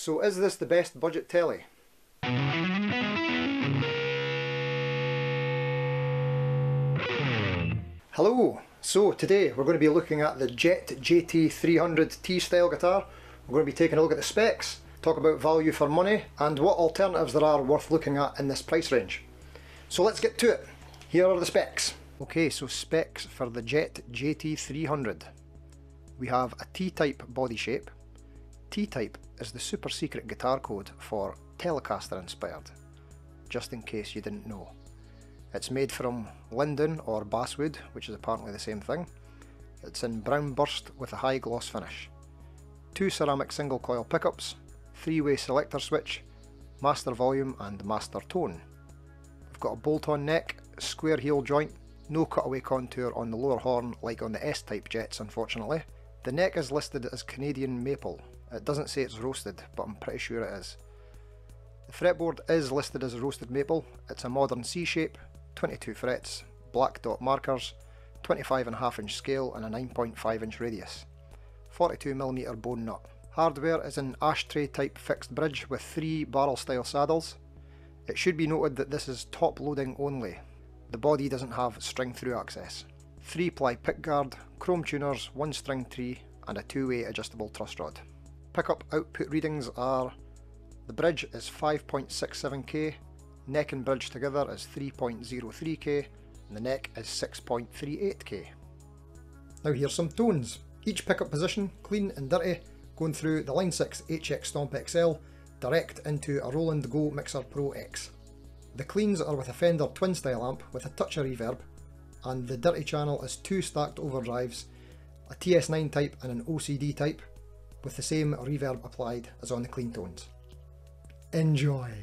So is this the best budget Tele? Hello! So today we're going to be looking at the Jet JT300 T-style guitar. We're going to be taking a look at the specs, talk about value for money and what alternatives there are worth looking at in this price range. So let's get to it. Here are the specs. Okay, so specs for the Jet JT300. We have a T-type body shape. T-type is the super secret guitar code for Telecaster inspired, just in case you didn't know. It's made from linden or basswood, which is apparently the same thing. It's in brown burst with a high gloss finish. 2 ceramic single coil pickups, 3-way selector switch, master volume and master tone. We've got a bolt-on neck, square heel joint, no cutaway contour on the lower horn like on the S-type Jets unfortunately. The neck is listed as Canadian maple. It doesn't say it's roasted, but I'm pretty sure it is. The fretboard is listed as roasted maple. It's a modern C-shape, 22 frets, black dot markers, 25.5 inch scale and a 9.5 inch radius. 42mm bone nut. Hardware is an ashtray type fixed bridge with 3 barrel style saddles. It should be noted that this is top loading only. The body doesn't have string through access. 3-ply pickguard, chrome tuners, 1 string tree and a 2-way adjustable truss rod. Pickup output readings are: the bridge is 5.67k, neck and bridge together is 3.03k, and the neck is 6.38k. Now here's some tones. Each pickup position, clean and dirty, going through the Line 6 HX Stomp XL, direct into a Roland Go Mixer Pro X. The cleans are with a Fender twin style amp with a touch of reverb, and the dirty channel is 2 stacked overdrives, a TS9 type and an OCD type, with the same reverb applied as on the clean tones. Enjoy!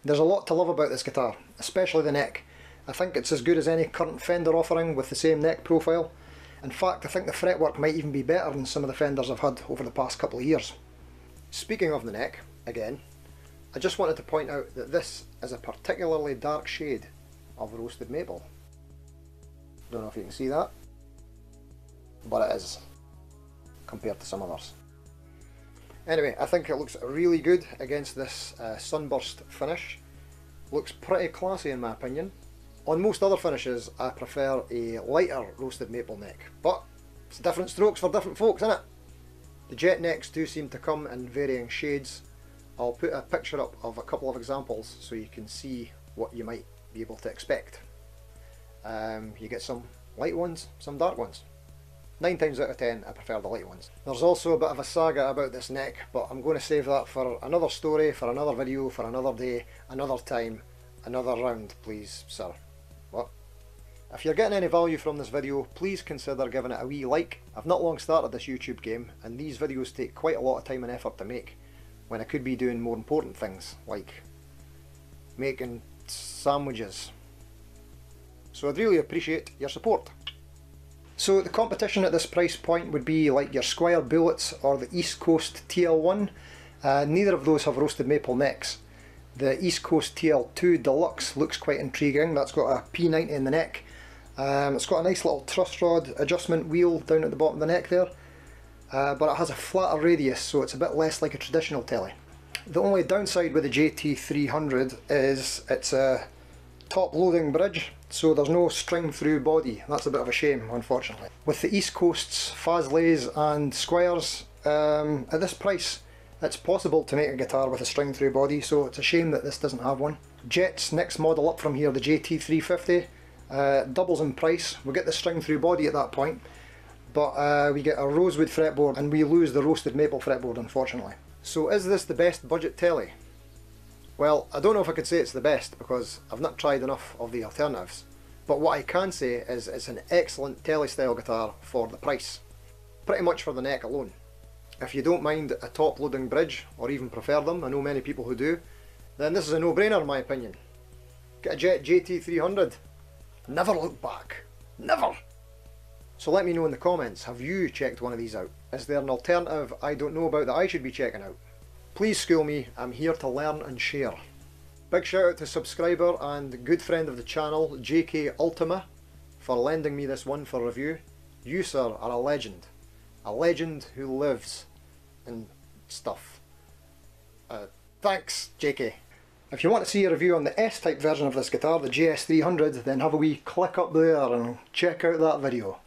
There's a lot to love about this guitar, especially the neck. I think it's as good as any current Fender offering with the same neck profile. In fact, I think the fretwork might even be better than some of the Fenders I've had over the past couple of years. Speaking of the neck, again, I just wanted to point out that this is a particularly dark shade of roasted maple. Don't know if you can see that, but it is, compared to some others. Anyway, I think it looks really good against this sunburst finish. Looks pretty classy in my opinion. On most other finishes I prefer a lighter roasted maple neck, but it's different strokes for different folks, isn't it? The Jet necks do seem to come in varying shades. I'll put a picture up of a couple of examples so you can see what you might be able to expect. You get some light ones, some dark ones. 9 times out of 10 I prefer the light ones. There's also a bit of a saga about this neck, but I'm going to save that for another story, for another video, for another day, another time, another round, please, sir. What? If you're getting any value from this video, please consider giving it a wee like. I've not long started this YouTube game, and these videos take quite a lot of time and effort to make, when I could be doing more important things, like making sandwiches. So I'd really appreciate your support. So the competition at this price point would be like your Squire Bullets or the East Coast TL1. Neither of those have roasted maple necks. The East Coast TL2 Deluxe looks quite intriguing. That's got a P90 in the neck It's got a nice little truss rod adjustment wheel down at the bottom of the neck there, but it has a flatter radius, so it's a bit less like a traditional Tele. The only downside with the JT300 is it's a top loading bridge, so there's no string through body. That's a bit of a shame, unfortunately. With the East Coast's Fazleys and Squires, at this price it's possible to make a guitar with a string through body, so it's a shame that this doesn't have one. Jet's next model up from here, the JT350, doubles in price. We get the string through body at that point, but we get a rosewood fretboard and we lose the roasted maple fretboard, unfortunately. So is this the best budget Tele? Well, I don't know if I could say it's the best because I've not tried enough of the alternatives, but what I can say is it's an excellent Tele style guitar for the price, pretty much for the neck alone. If you don't mind a top loading bridge, or even prefer them, I know many people who do, then this is a no-brainer in my opinion. Get a Jet JT300. Never look back. Never! So let me know in the comments, have you checked one of these out? Is there an alternative I don't know about that I should be checking out? Please school me, I'm here to learn and share. Big shout out to subscriber and good friend of the channel, JK Ultima, for lending me this one for review. You, sir, are a legend. A legend who lives and stuff. Thanks, JK. If you want to see a review on the S-type version of this guitar, the JS300, then have a wee click up there and check out that video.